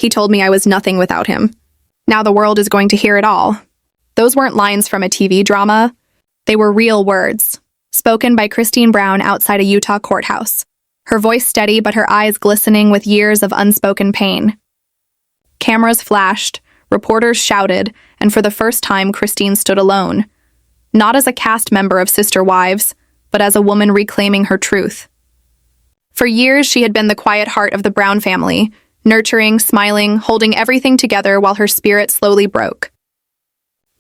He told me I was nothing without him. Now the world is going to hear it all. Those weren't lines from a TV drama. They were real words, spoken by Kody Brown outside a Utah courthouse, her voice steady but her eyes glistening with years of unspoken pain. Cameras flashed, reporters shouted, and for the first time, Kody stood alone. Not as a cast member of Sister Wives, but as a woman reclaiming her truth. For years, she had been the quiet heart of the Brown family, nurturing, smiling, holding everything together while her spirit slowly broke.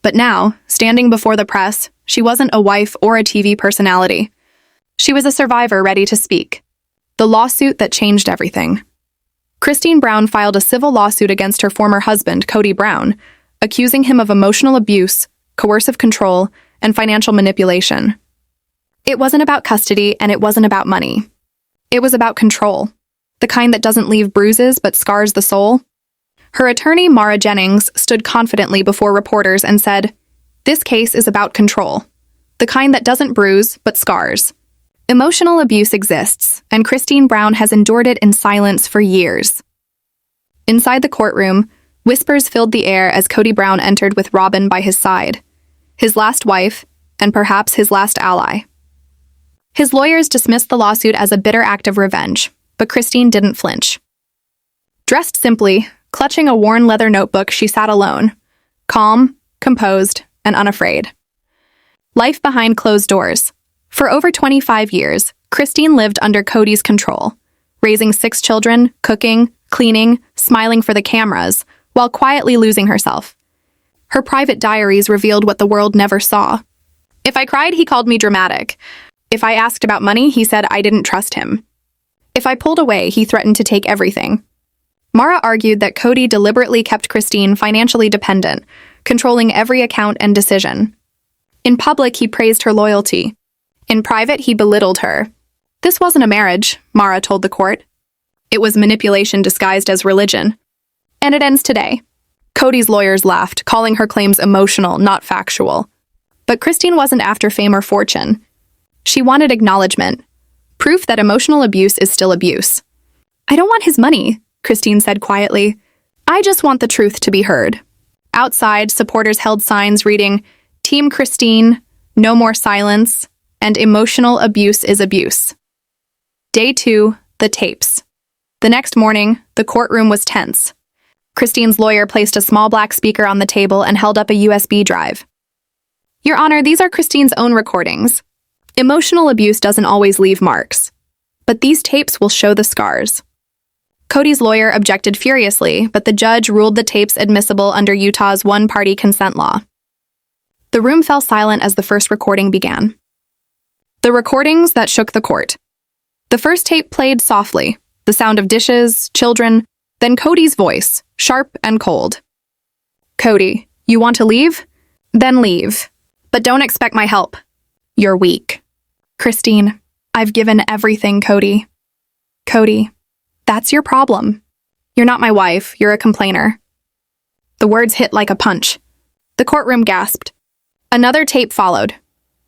But now, standing before the press, she wasn't a wife or a TV personality. She was a survivor ready to speak. The lawsuit that changed everything. Kody Brown filed a civil lawsuit against her former husband, Kody Brown, accusing him of emotional abuse, coercive control, and financial manipulation. It wasn't about custody and it wasn't about money. It was about control, the kind that doesn't leave bruises but scars the soul. Her attorney, Mara Jennings, stood confidently before reporters and said, "This case is about control, the kind that doesn't bruise but scars." Emotional abuse exists, and Kody Brown has endured it in silence for years. Inside the courtroom, whispers filled the air as Kody Brown entered with Robyn by his side, his last wife, and perhaps his last ally. His lawyers dismissed the lawsuit as a bitter act of revenge, but Kody didn't flinch. Dressed simply, clutching a worn leather notebook, she sat alone, calm, composed, and unafraid. Life behind closed doors. For over 25 years, Kody lived under Kody's control, raising 6 children, cooking, cleaning, smiling for the cameras, while quietly losing herself. Her private diaries revealed what the world never saw. If I cried, he called me dramatic. If I asked about money, he said I didn't trust him. If I pulled away, he threatened to take everything. Mara argued that Kody deliberately kept Kody financially dependent, controlling every account and decision. In public, he praised her loyalty. In private, he belittled her. This wasn't a marriage, Mara told the court. It was manipulation disguised as religion. And it ends today. Kody's lawyers laughed, calling her claims emotional, not factual. But Kody wasn't after fame or fortune. She wanted acknowledgement, proof that emotional abuse is still abuse. "I don't want his money," Kody said quietly. "I just want the truth to be heard." Outside, supporters held signs reading, "Team Kody, no more silence," and "Emotional abuse is abuse." Day 2, the tapes. The next morning, the courtroom was tense. Kody's lawyer placed a small black speaker on the table and held up a USB drive. "Your Honor, these are Kody's own recordings. Emotional abuse doesn't always leave marks, but these tapes will show the scars." Kody's lawyer objected furiously, but the judge ruled the tapes admissible under Utah's one-party consent law. The room fell silent as the first recording began. The recordings that shook the court. The first tape played softly, the sound of dishes, children, then Kody's voice, sharp and cold. "Kody, you want to leave? Then leave. But don't expect my help. You're weak." "Kody, I've given everything, Kody." "Kody, that's your problem. You're not my wife, you're a complainer." The words hit like a punch. The courtroom gasped. Another tape followed,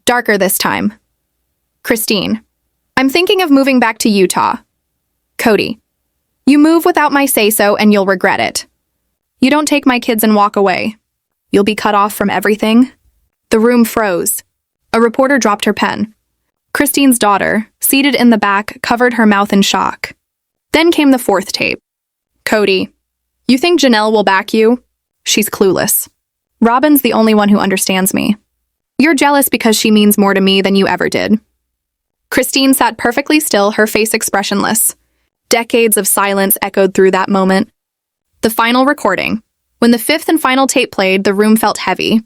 darker this time. "Kody, I'm thinking of moving back to Utah." "Kody, you move without my say-so and you'll regret it. You don't take my kids and walk away. You'll be cut off from everything." The room froze. A reporter dropped her pen. Kody's daughter, seated in the back, covered her mouth in shock. Then came the fourth tape. "Kody, you think Janelle will back you? She's clueless. Robyn's the only one who understands me. You're jealous because she means more to me than you ever did." Kody sat perfectly still, her face expressionless. Decades of silence echoed through that moment. The final recording. When the fifth and final tape played, the room felt heavy.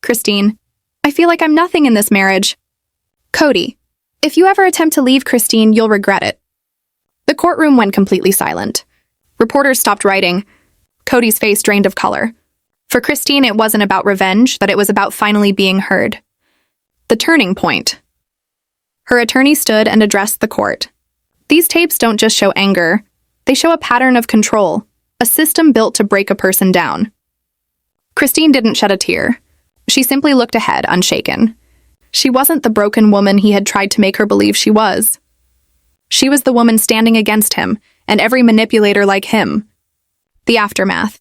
"Kody, I feel like I'm nothing in this marriage. Kody, if you ever attempt to leave Kody, you'll regret it." The courtroom went completely silent. Reporters stopped writing. Kody's face drained of color. For Kody, it wasn't about revenge, but it was about finally being heard. The turning point. Her attorney stood and addressed the court. "These tapes don't just show anger. They show a pattern of control, a system built to break a person down." Kody didn't shed a tear. She simply looked ahead, unshaken. She wasn't the broken woman he had tried to make her believe she was. She was the woman standing against him, and every manipulator like him. The aftermath.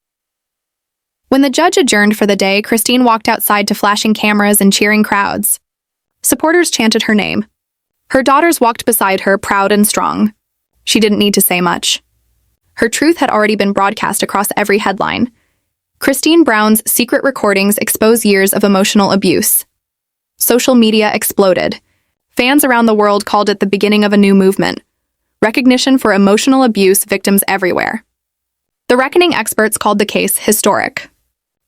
When the judge adjourned for the day, Christine walked outside to flashing cameras and cheering crowds. Supporters chanted her name. Her daughters walked beside her, proud and strong. She didn't need to say much. Her truth had already been broadcast across every headline. Kody Brown's secret recordings expose years of emotional abuse. Social media exploded. Fans around the world called it the beginning of a new movement. Recognition for emotional abuse victims everywhere. The Reckoning experts called the case historic.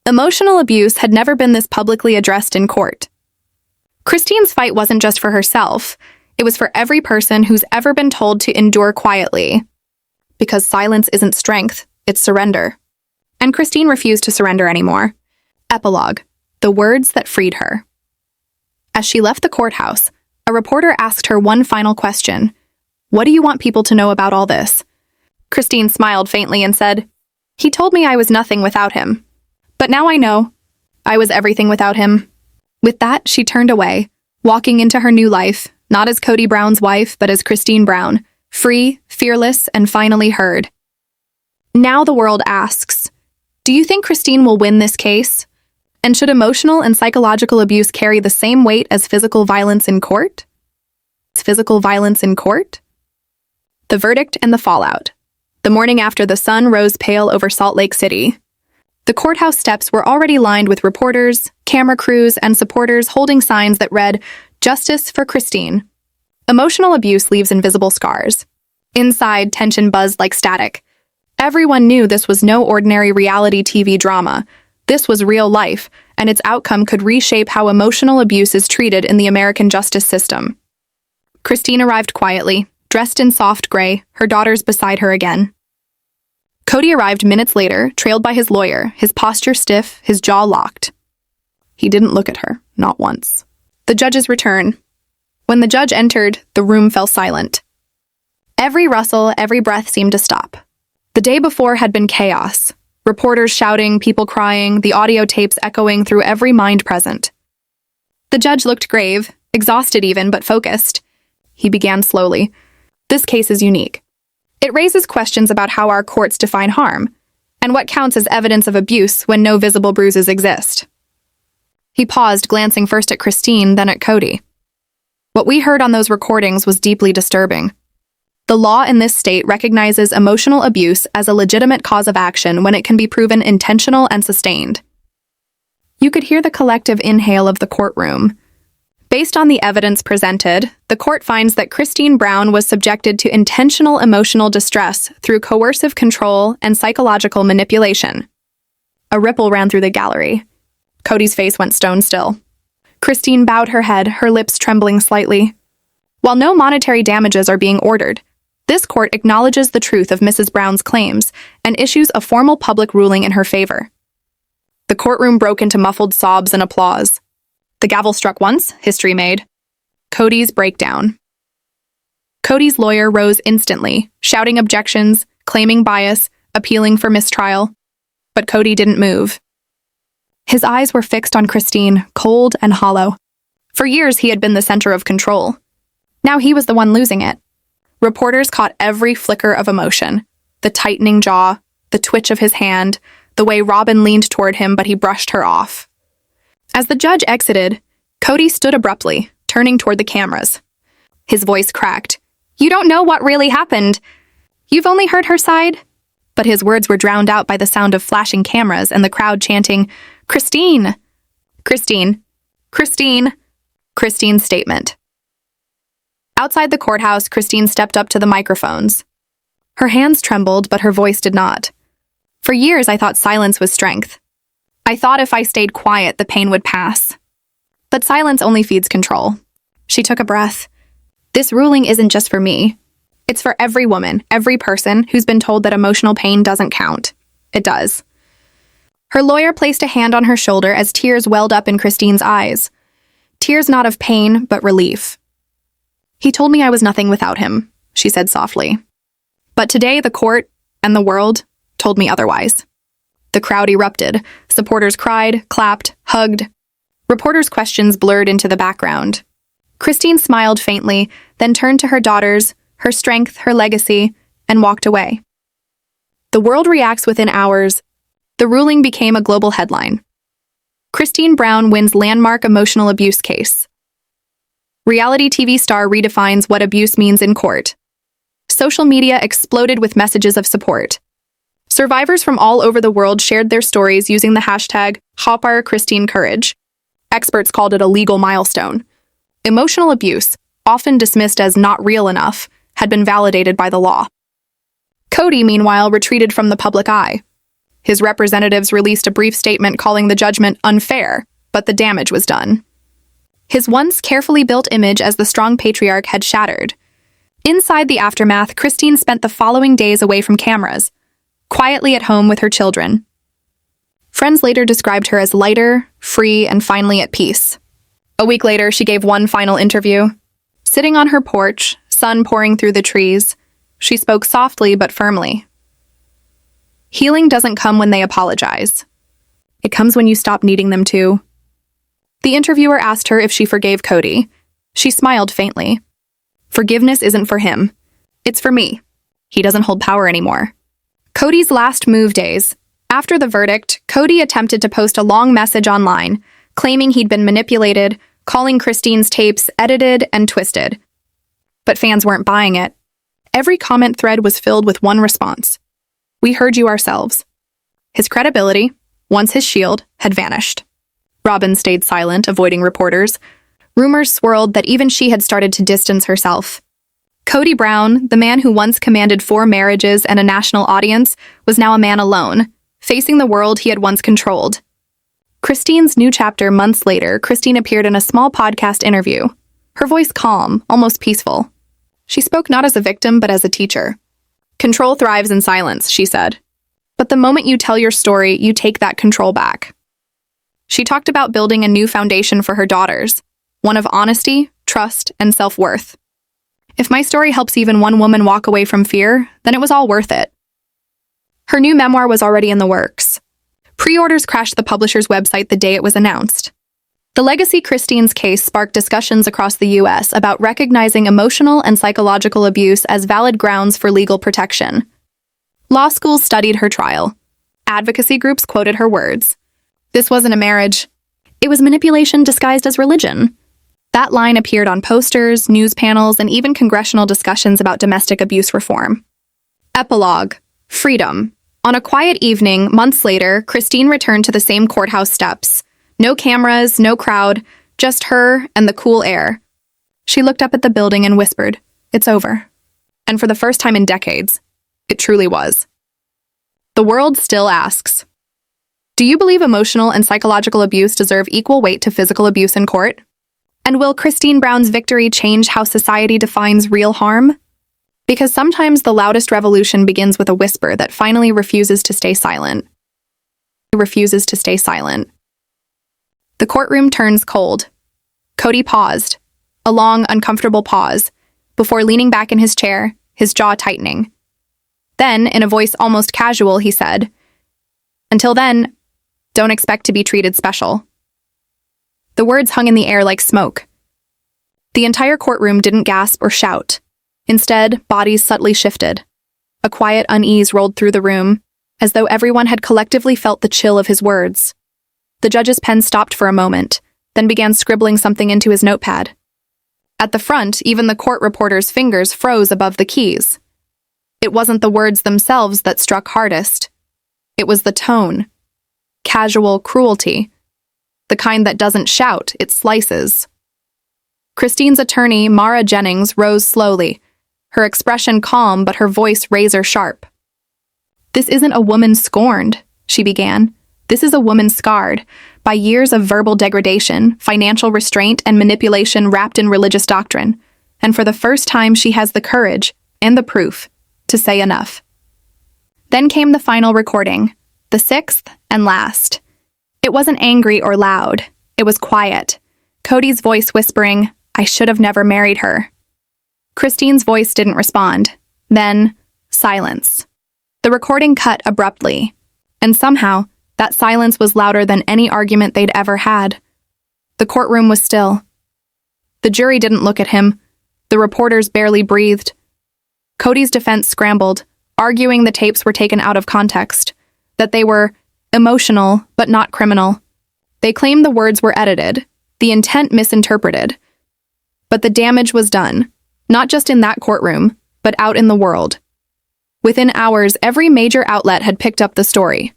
Emotional abuse had never been this publicly addressed in court. Christine's fight wasn't just for herself. It was for every person who's ever been told to endure quietly. Because silence isn't strength, it's surrender. And Christine refused to surrender anymore. Epilogue. The words that freed her. As she left the courthouse, a reporter asked her one final question. "What do you want people to know about all this?" Christine smiled faintly and said, "He told me I was nothing without him. But now I know. I was everything without him." With that, she turned away, walking into her new life, not as Kody Brown's wife, but as Kody Brown, free, fearless, and finally heard. Now the world asks, do you think Christine will win this case? And should emotional and psychological abuse carry the same weight as physical violence in court? Physical violence in court? The verdict and the fallout. The morning after the sun rose pale over Salt Lake City. The courthouse steps were already lined with reporters, camera crews, and supporters holding signs that read, "Justice for Christine." Emotional abuse leaves invisible scars. Inside, tension buzzed like static. Everyone knew this was no ordinary reality TV drama. This was real life, and its outcome could reshape how emotional abuse is treated in the American justice system. Christine arrived quietly, dressed in soft gray, her daughters beside her again. Kody arrived minutes later, trailed by his lawyer, his posture stiff, his jaw locked. He didn't look at her, not once. The judge's return. When the judge entered, the room fell silent. Every rustle, every breath seemed to stop. The day before had been chaos. Reporters shouting, people crying, the audio tapes echoing through every mind present. The judge looked grave, exhausted even, but focused. He began slowly. This case is unique. It raises questions about how our courts define harm, and what counts as evidence of abuse when no visible bruises exist. He paused, glancing first at Christine, then at Kody. What we heard on those recordings was deeply disturbing. The law in this state recognizes emotional abuse as a legitimate cause of action when it can be proven intentional and sustained. You could hear the collective inhale of the courtroom. Based on the evidence presented, the court finds that Kody Brown was subjected to intentional emotional distress through coercive control and psychological manipulation. A ripple ran through the gallery. Kody's face went stone still. Christine bowed her head, her lips trembling slightly. While no monetary damages are being ordered, this court acknowledges the truth of Mrs. Brown's claims and issues a formal public ruling in her favor. The courtroom broke into muffled sobs and applause. The gavel struck once, history made. Kody's breakdown. Kody's lawyer rose instantly, shouting objections, claiming bias, appealing for mistrial. But Kody didn't move. His eyes were fixed on Christine, cold and hollow. For years he had been the center of control. Now he was the one losing it. Reporters caught every flicker of emotion. The tightening jaw, the twitch of his hand, the way Robyn leaned toward him but he brushed her off. As the judge exited, Kody stood abruptly, turning toward the cameras. His voice cracked. "You don't know what really happened. You've only heard her side?" But his words were drowned out by the sound of flashing cameras and the crowd chanting, "Christine! Christine! Christine!" Christine's statement. Outside the courthouse, Christine stepped up to the microphones. Her hands trembled, but her voice did not. For years, I thought silence was strength. I thought if I stayed quiet, the pain would pass. But silence only feeds control. She took a breath. This ruling isn't just for me. It's for every woman, every person who's been told that emotional pain doesn't count. It does. Her lawyer placed a hand on her shoulder as tears welled up in Christine's eyes. Tears not of pain, but relief. "He told me I was nothing without him," she said softly. But today, the court and the world told me otherwise. The crowd erupted. Supporters cried, clapped, hugged. Reporters' questions blurred into the background. Christine smiled faintly, then turned to her daughters, her strength, her legacy, and walked away. The world reacts within hours. The ruling became a global headline. Kody Brown wins landmark emotional abuse case. Reality TV star redefines what abuse means in court. Social media exploded with messages of support. Survivors from all over the world shared their stories using the hashtag #HopperChristineCourage. Experts called it a legal milestone. Emotional abuse, often dismissed as not real enough, had been validated by the law. Kody, meanwhile, retreated from the public eye. His representatives released a brief statement calling the judgment unfair, but the damage was done. His once carefully built image as the strong patriarch had shattered. Inside the aftermath, Kody spent the following days away from cameras, quietly at home with her children. Friends later described her as lighter, free, and finally at peace. A week later, she gave one final interview. Sitting on her porch, sun pouring through the trees, she spoke softly but firmly. Healing doesn't come when they apologize. It comes when you stop needing them to. The interviewer asked her if she forgave Kody. She smiled faintly. Forgiveness isn't for him. It's for me. He doesn't hold power anymore. Kody's last move days. After the verdict, Kody attempted to post a long message online, claiming he'd been manipulated, calling Kody's tapes edited and twisted. But fans weren't buying it. Every comment thread was filled with one response. We heard you ourselves. His credibility, once his shield, had vanished. Robyn stayed silent, avoiding reporters. Rumors swirled that even she had started to distance herself. Kody Brown, the man who once commanded 4 marriages and a national audience, was now a man alone, facing the world he had once controlled. Kody's new chapter months later, Kody appeared in a small podcast interview. Her voice calm, almost peaceful. She spoke not as a victim, but as a teacher. Control thrives in silence, she said. But the moment you tell your story, you take that control back. She talked about building a new foundation for her daughters, one of honesty, trust, and self-worth. If my story helps even one woman walk away from fear, then it was all worth it. Her new memoir was already in the works. Pre-orders crashed the publisher's website the day it was announced. The legacy Kody's case sparked discussions across the U.S. about recognizing emotional and psychological abuse as valid grounds for legal protection. Law schools studied her trial. Advocacy groups quoted her words. This wasn't a marriage. It was manipulation disguised as religion. That line appeared on posters, news panels, and even congressional discussions about domestic abuse reform. Epilogue. Freedom. On a quiet evening, months later, Kody returned to the same courthouse steps. No cameras, no crowd, just her and the cool air. She looked up at the building and whispered, "It's over." And for the first time in decades, it truly was. The world still asks, do you believe emotional and psychological abuse deserve equal weight to physical abuse in court? And will Kody Brown's victory change how society defines real harm? Because sometimes the loudest revolution begins with a whisper that finally refuses to stay silent. Refuses to stay silent. The courtroom turns cold. Kody paused, a long, uncomfortable pause, before leaning back in his chair, his jaw tightening. Then, in a voice almost casual, he said, "Until then, don't expect to be treated special." The words hung in the air like smoke. The entire courtroom didn't gasp or shout. Instead, bodies subtly shifted. A quiet unease rolled through the room, as though everyone had collectively felt the chill of his words. The judge's pen stopped for a moment, then began scribbling something into his notepad. At the front, even the court reporter's fingers froze above the keys. It wasn't the words themselves that struck hardest. It was the tone. Casual cruelty. The kind that doesn't shout, it slices. Kody's attorney, Mara Jennings, rose slowly, her expression calm but her voice razor-sharp. "This isn't a woman scorned," she began. "This is a woman scarred by years of verbal degradation, financial restraint, and manipulation wrapped in religious doctrine. And for the first time, she has the courage and the proof to say enough." Then came the final recording, the 6th and last. It wasn't angry or loud. It was quiet. Kody's voice whispering, "I should have never married her." Kody's voice didn't respond. Then, silence. The recording cut abruptly, and somehow, that silence was louder than any argument they'd ever had. The courtroom was still. The jury didn't look at him. The reporters barely breathed. Kody's defense scrambled, arguing the tapes were taken out of context, that they were emotional but not criminal. They claimed the words were edited, the intent misinterpreted. But the damage was done, not just in that courtroom, but out in the world. Within hours, every major outlet had picked up the story.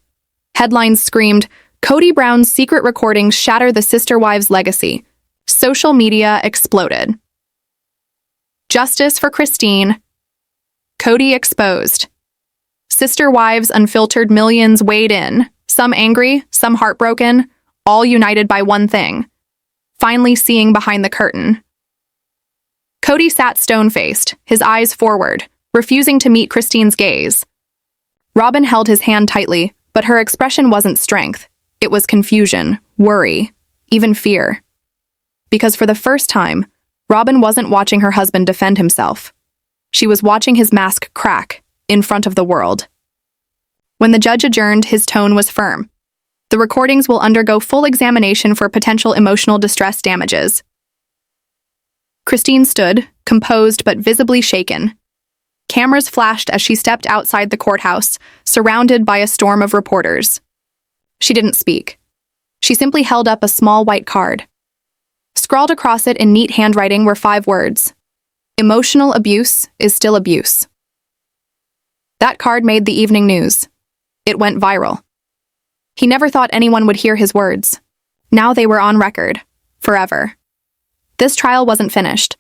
Headlines screamed, "Kody Brown's secret recordings shatter the sister wives' legacy." Social media exploded. Justice for Christine. Kody exposed. Sister wives' unfiltered millions weighed in, some angry, some heartbroken, all united by one thing: finally seeing behind the curtain. Kody sat stone-faced, his eyes forward, refusing to meet Christine's gaze. Robyn held his hand tightly, but her expression wasn't strength. It was confusion, worry, even fear. Because for the first time, Robyn wasn't watching her husband defend himself. She was watching his mask crack in front of the world. When the judge adjourned, his tone was firm. The recordings will undergo full examination for potential emotional distress damages. Christine stood, composed but visibly shaken. Cameras flashed as she stepped outside the courthouse, surrounded by a storm of reporters. She didn't speak. She simply held up a small white card. Scrawled across it in neat handwriting were 5 words: "Emotional abuse is still abuse." That card made the evening news. It went viral. He never thought anyone would hear his words. Now they were on record, forever. This trial wasn't finished,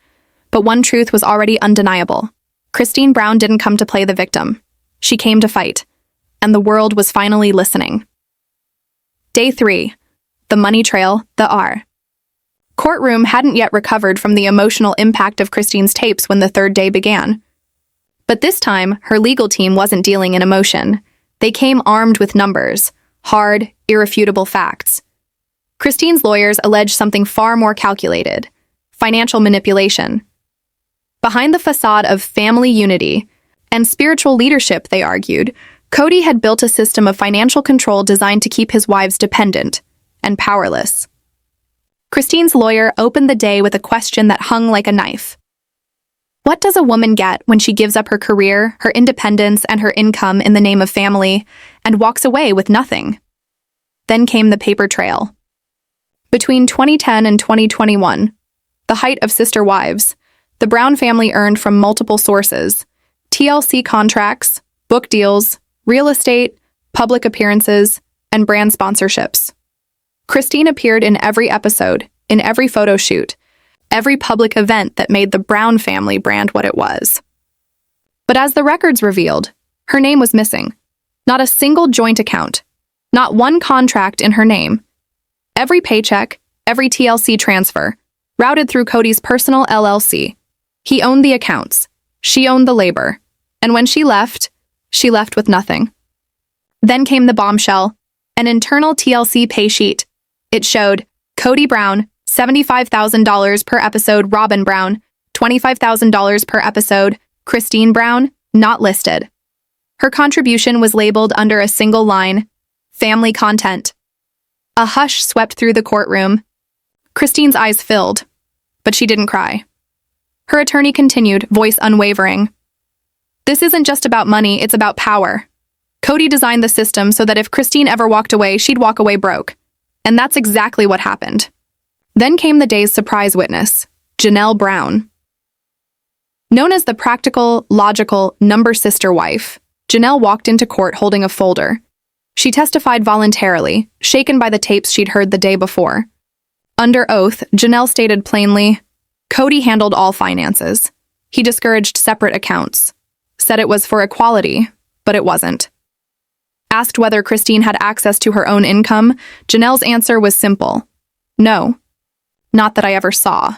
but one truth was already undeniable. Christine Brown didn't come to play the victim. She came to fight, and the world was finally listening. Day 3. The money trail, the R. Courtroom hadn't yet recovered from the emotional impact of Christine's tapes when the third day began. But this time, her legal team wasn't dealing in emotion. They came armed with numbers, hard, irrefutable facts. Christine's lawyers alleged something far more calculated: financial manipulation. Behind the facade of family unity and spiritual leadership, they argued, Kody had built a system of financial control designed to keep his wives dependent and powerless. Christine's lawyer opened the day with a question that hung like a knife. What does a woman get when she gives up her career, her independence, and her income in the name of family, and walks away with nothing? Then came the paper trail. Between 2010 and 2021, the height of sister wives, the Brown family earned from multiple sources: TLC contracts, book deals, real estate, public appearances, and brand sponsorships. Christine appeared in every episode, in every photo shoot, every public event that made the Brown family brand what it was. But as the records revealed, her name was missing. Not a single joint account, not one contract in her name. Every paycheck, every TLC transfer, routed through Kody's personal LLC. He owned the accounts. She owned the labor. And when she left with nothing. Then came the bombshell, an internal TLC pay sheet. It showed Kody Brown, $75,000 per episode; Robyn Brown, $25,000 per episode; Christine Brown, not listed. Her contribution was labeled under a single line: family content. A hush swept through the courtroom. Christine's eyes filled, but she didn't cry. Her attorney continued, voice unwavering. This isn't just about money, it's about power. Kody designed the system so that if Christine ever walked away, she'd walk away broke. And that's exactly what happened. Then came the day's surprise witness, Janelle Brown. Known as the practical, logical, number sister wife, Janelle walked into court holding a folder. She testified voluntarily, shaken by the tapes she'd heard the day before. Under oath, Janelle stated plainly, Kody handled all finances. He discouraged separate accounts. Said it was for equality, but it wasn't. Asked whether Christine had access to her own income, Janelle's answer was simple. No. Not that I ever saw.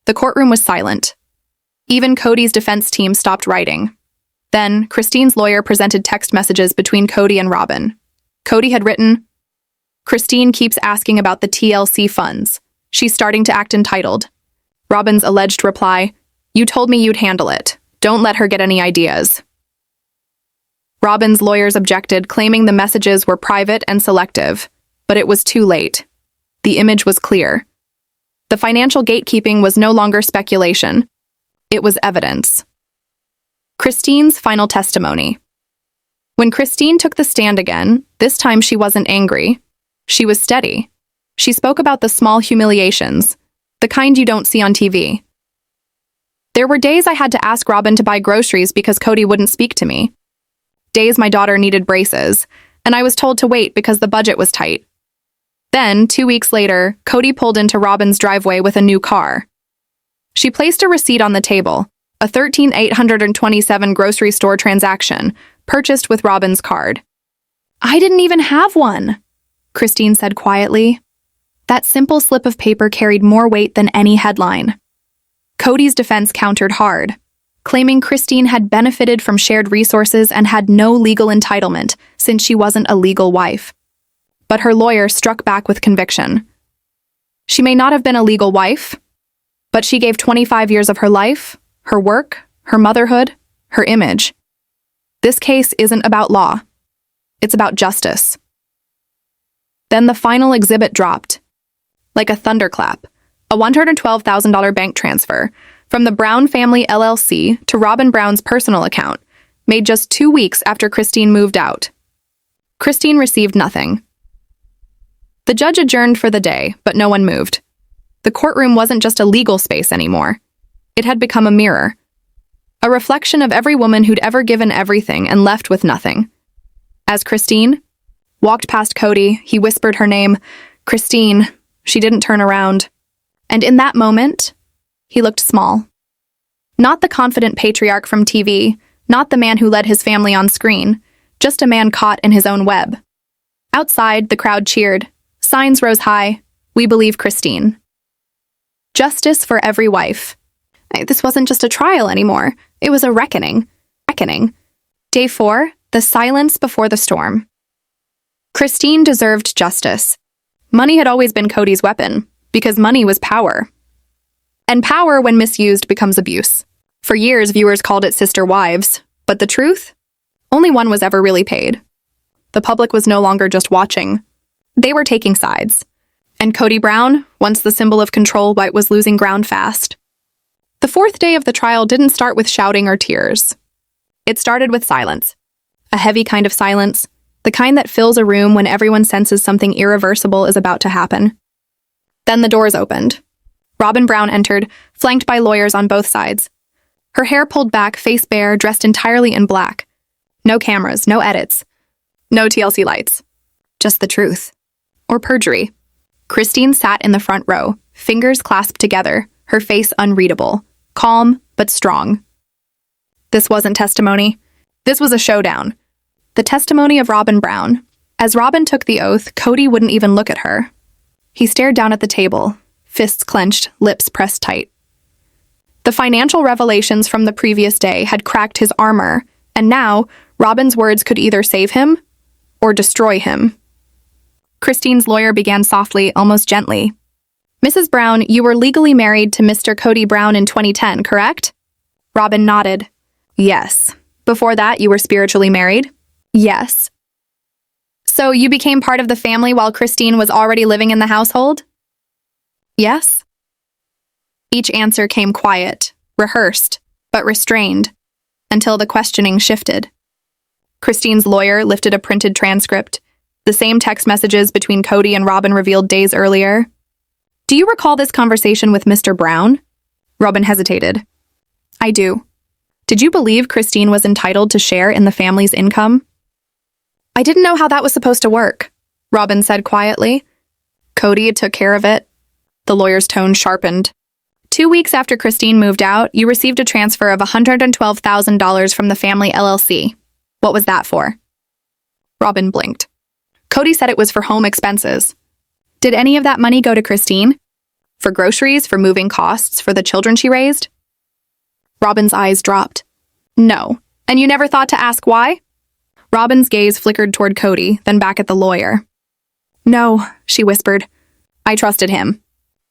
The courtroom was silent. Even Kody's defense team stopped writing. Then, Christine's lawyer presented text messages between Kody and Robyn. Kody had written, Christine keeps asking about the TLC funds. She's starting to act entitled. Robyn's alleged reply, you told me you'd handle it. Don't let her get any ideas. Robyn's lawyers objected, claiming the messages were private and selective, but it was too late. The image was clear. The financial gatekeeping was no longer speculation. It was evidence. Christine's final testimony. When Christine took the stand again, this time she wasn't angry. She was steady. She spoke about the small humiliations, the kind you don't see on TV. There were days I had to ask Robyn to buy groceries because Kody wouldn't speak to me. Days my daughter needed braces, and I was told to wait because the budget was tight. Then, 2 weeks later, Kody pulled into Robyn's driveway with a new car. She placed a receipt on the table, a $13,827 grocery store transaction, purchased with Robyn's card. "I didn't even have one," Christine said quietly. That simple slip of paper carried more weight than any headline. Kody's defense countered hard, claiming Christine had benefited from shared resources and had no legal entitlement since she wasn't a legal wife. But her lawyer struck back with conviction. She may not have been a legal wife, but she gave 25 years of her life, her work, her motherhood, her image. This case isn't about law. It's about justice. Then the final exhibit dropped. Like a thunderclap, a $112,000 bank transfer from the Brown Family LLC to Robyn Brown's personal account, made just 2 weeks after Christine moved out. Christine received nothing. The judge adjourned for the day, but no one moved. The courtroom wasn't just a legal space anymore. It had become a mirror. A reflection of every woman who'd ever given everything and left with nothing. As Christine walked past Kody, he whispered her name, Christine. She didn't turn around. And in that moment, he looked small. Not the confident patriarch from TV, not the man who led his family on screen, just a man caught in his own web. Outside, the crowd cheered. Signs rose high. We believe Christine. Justice for every wife. This wasn't just a trial anymore. It was a reckoning. Day 4, the silence before the storm. Christine deserved justice. Money had always been Kody's weapon, because money was power. And power, when misused, becomes abuse. For years, viewers called it sister wives, but the truth? Only one was ever really paid. The public was no longer just watching. They were taking sides. And Kody Brown, once the symbol of control, was losing ground fast. The 4th day of the trial didn't start with shouting or tears. It started with silence. A heavy kind of silence, the kind that fills a room when everyone senses something irreversible is about to happen. Then the doors opened. Robyn Brown entered, flanked by lawyers on both sides. Her hair pulled back, face bare, dressed entirely in black. No cameras, no edits. No TLC lights. Just the truth. Or perjury. Christine sat in the front row, fingers clasped together, her face unreadable, calm but strong. This wasn't testimony. This was a showdown. The testimony of Robyn Brown. As Robyn took the oath, Kody wouldn't even look at her. He stared down at the table, fists clenched, lips pressed tight. The financial revelations from the previous day had cracked his armor, and now Robyn's words could either save him or destroy him. Christine's lawyer began softly, almost gently. "Mrs. Brown, you were legally married to Mr. Kody Brown in 2010, correct?" Robyn nodded. "Yes." "Before that, you were spiritually married?" "Yes." "So you became part of the family while Christine was already living in the household?" "Yes." Each answer came quiet, rehearsed, but restrained, until the questioning shifted. Christine's lawyer lifted a printed transcript, the same text messages between Kody and Robyn revealed days earlier. "Do you recall this conversation with Mr. Brown?" Robyn hesitated. "I do." "Did you believe Christine was entitled to share in the family's income?" "I didn't know how that was supposed to work," Robyn said quietly. "Kody took care of it." The lawyer's tone sharpened. 2 weeks after Christine moved out, you received a transfer of $112,000 from the family LLC. What was that for? Robyn blinked. Kody said it was for home expenses. Did any of that money go to Christine? For groceries, for moving costs, for the children she raised? Robyn's eyes dropped. No. And you never thought to ask why? Robyn's gaze flickered toward Kody, then back at the lawyer. No, she whispered. I trusted him.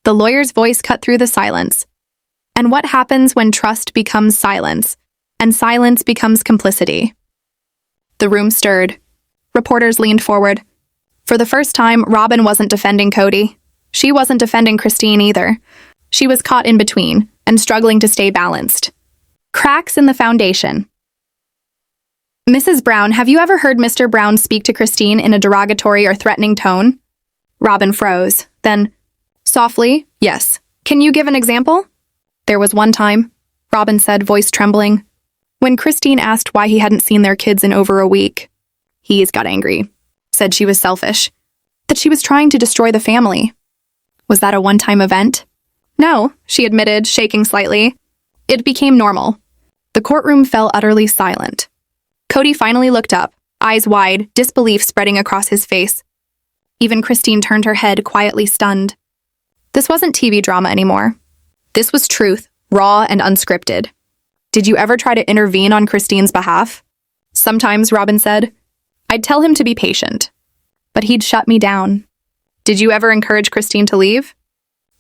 The lawyer's voice cut through the silence. And what happens when trust becomes silence, and silence becomes complicity? The room stirred. Reporters leaned forward. For the first time, Robyn wasn't defending Kody. She wasn't defending Christine either. She was caught in between and struggling to stay balanced. Cracks in the foundation. Mrs. Brown, have you ever heard Mr. Brown speak to Christine in a derogatory or threatening tone? Robyn froze. Then, softly, yes. Can you give an example? There was one time, Robyn said, voice trembling, when Christine asked why he hadn't seen their kids in over a week. He's got angry, said she was selfish, that she was trying to destroy the family. Was that a one-time event? No, she admitted, shaking slightly. It became normal. The courtroom fell utterly silent. Kody finally looked up, eyes wide, disbelief spreading across his face. Even Christine turned her head, quietly stunned. This wasn't TV drama anymore. This was truth, raw and unscripted. Did you ever try to intervene on Christine's behalf? Sometimes, Robyn said. I'd tell him to be patient. But he'd shut me down. Did you ever encourage Christine to leave?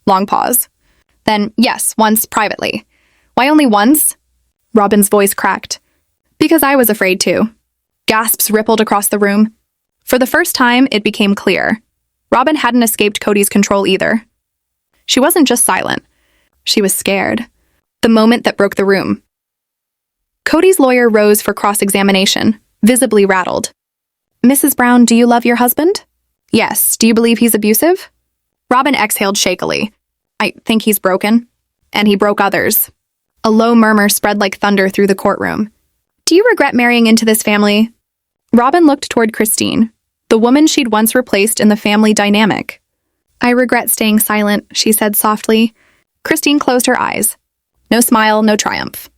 Long pause. Then, yes, once privately. Why only once? Robyn's voice cracked. Because I was afraid to. Gasps rippled across the room. For the first time, it became clear. Robyn hadn't escaped Kody's control either. She wasn't just silent. She was scared. The moment that broke the room. Kody's lawyer rose for cross-examination, visibly rattled. Mrs. Brown, do you love your husband? Yes. Do you believe he's abusive? Robyn exhaled shakily. I think he's broken. And he broke others. A low murmur spread like thunder through the courtroom. Do you regret marrying into this family? Robyn looked toward Christine, the woman she'd once replaced in the family dynamic. I regret staying silent, she said softly. Christine closed her eyes. No smile, no triumph.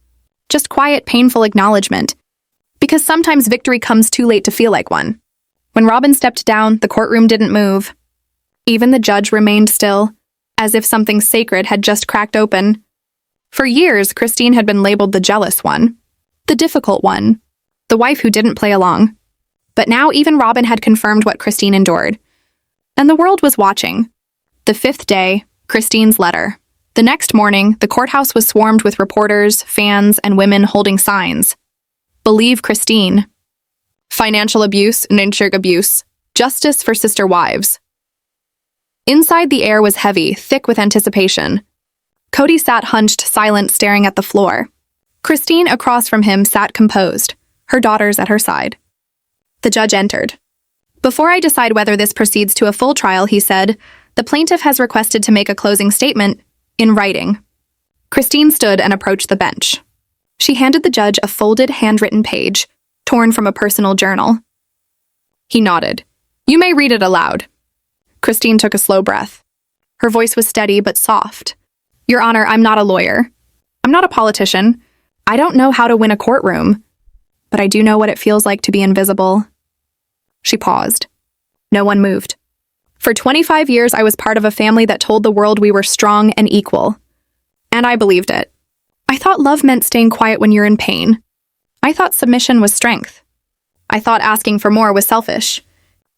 Just quiet, painful acknowledgement. Because sometimes victory comes too late to feel like one. When Robyn stepped down, the courtroom didn't move. Even the judge remained still, as if something sacred had just cracked open. For years, Christine had been labeled the jealous one, the difficult one, the wife who didn't play along. But now even Robyn had confirmed what Christine endured. And the world was watching. The fifth day, Christine's letter. The next morning, the courthouse was swarmed with reporters, fans, and women holding signs. Believe Christine. Financial abuse, nature abuse. Justice for sister wives. Inside, the air was heavy, thick with anticipation. Kody sat hunched, silent, staring at the floor. Christine, across from him, sat composed, her daughters at her side. The judge entered. Before I decide whether this proceeds to a full trial, he said, the plaintiff has requested to make a closing statement in writing. Christine stood and approached the bench. She handed the judge a folded, handwritten page, torn from a personal journal. He nodded. You may read it aloud. Christine took a slow breath. Her voice was steady but soft. Your Honor, I'm not a lawyer. I'm not a politician. I don't know how to win a courtroom. But I do know what it feels like to be invisible. She paused. No one moved. For 25 years, I was part of a family that told the world we were strong and equal. And I believed it. I thought love meant staying quiet when you're in pain. I thought submission was strength. I thought asking for more was selfish.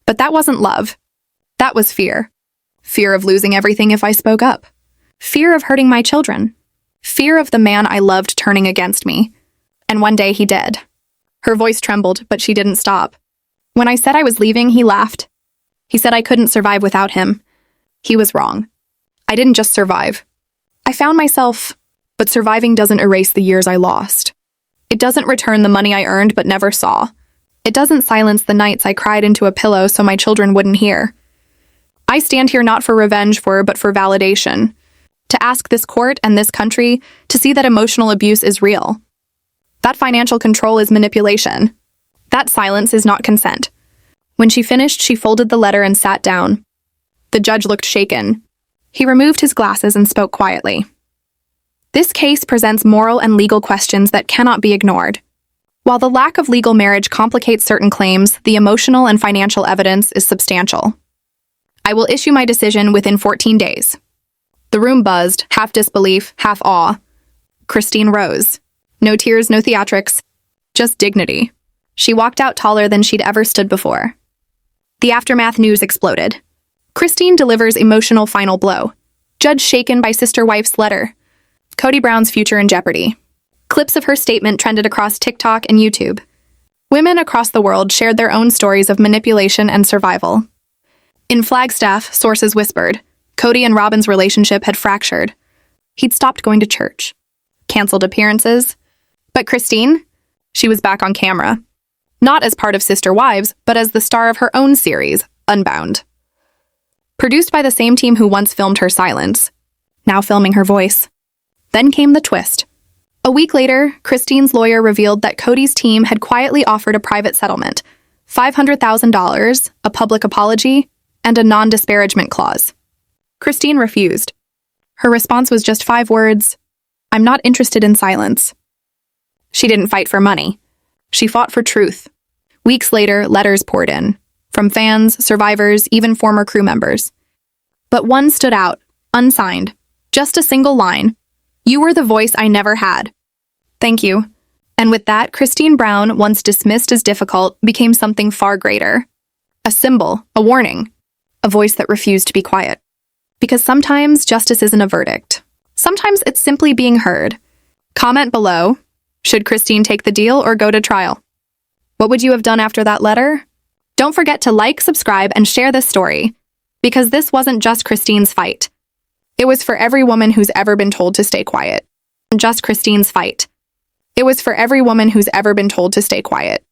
But that wasn't love. That was fear. Fear of losing everything if I spoke up. Fear of hurting my children. Fear of the man I loved turning against me. And one day he did. Her voice trembled, but she didn't stop. When I said I was leaving, he laughed. He said I couldn't survive without him. He was wrong. I didn't just survive. I found myself, but surviving doesn't erase the years I lost. It doesn't return the money I earned but never saw. It doesn't silence the nights I cried into a pillow so my children wouldn't hear. I stand here not for revenge but for validation. To ask this court and this country to see that emotional abuse is real. That financial control is manipulation. That silence is not consent. When she finished, she folded the letter and sat down. The judge looked shaken. He removed his glasses and spoke quietly. This case presents moral and legal questions that cannot be ignored. While the lack of legal marriage complicates certain claims, the emotional and financial evidence is substantial. I will issue my decision within 14 days. The room buzzed, half disbelief, half awe. Christine rose. No tears, no theatrics, just dignity. She walked out taller than she'd ever stood before. The aftermath news exploded. Christine delivers emotional final blow. Judge shaken by sister wife's letter. Kody Brown's future in jeopardy. Clips of her statement trended across TikTok and YouTube. Women across the world shared their own stories of manipulation and survival. In Flagstaff, sources whispered, Kody and Robyn's relationship had fractured. He'd stopped going to church. Canceled appearances. But Christine? She was back on camera. Not as part of Sister Wives, but as the star of her own series, Unbound. Produced by the same team who once filmed her silence, now filming her voice. Then came the twist. A week later, Christine's lawyer revealed that Kody's team had quietly offered a private settlement, $500,000, a public apology, and a non-disparagement clause. Christine refused. Her response was just 5 words, "I'm not interested in silence." She didn't fight for money. She fought for truth. Weeks later, letters poured in, from fans, survivors, even former crew members. But one stood out, unsigned, just a single line. "You were the voice I never had. Thank you." And with that, Christine Brown, once dismissed as difficult, became something far greater. A symbol, a warning, a voice that refused to be quiet. Because sometimes justice isn't a verdict. Sometimes it's simply being heard. Comment below, should Christine take the deal or go to trial? What would you have done after that letter? Don't forget to like, subscribe, and share this story, because this wasn't just Christine's fight. It was for every woman who's ever been told to stay quiet. Just Christine's fight. It was for every woman who's ever been told to stay quiet.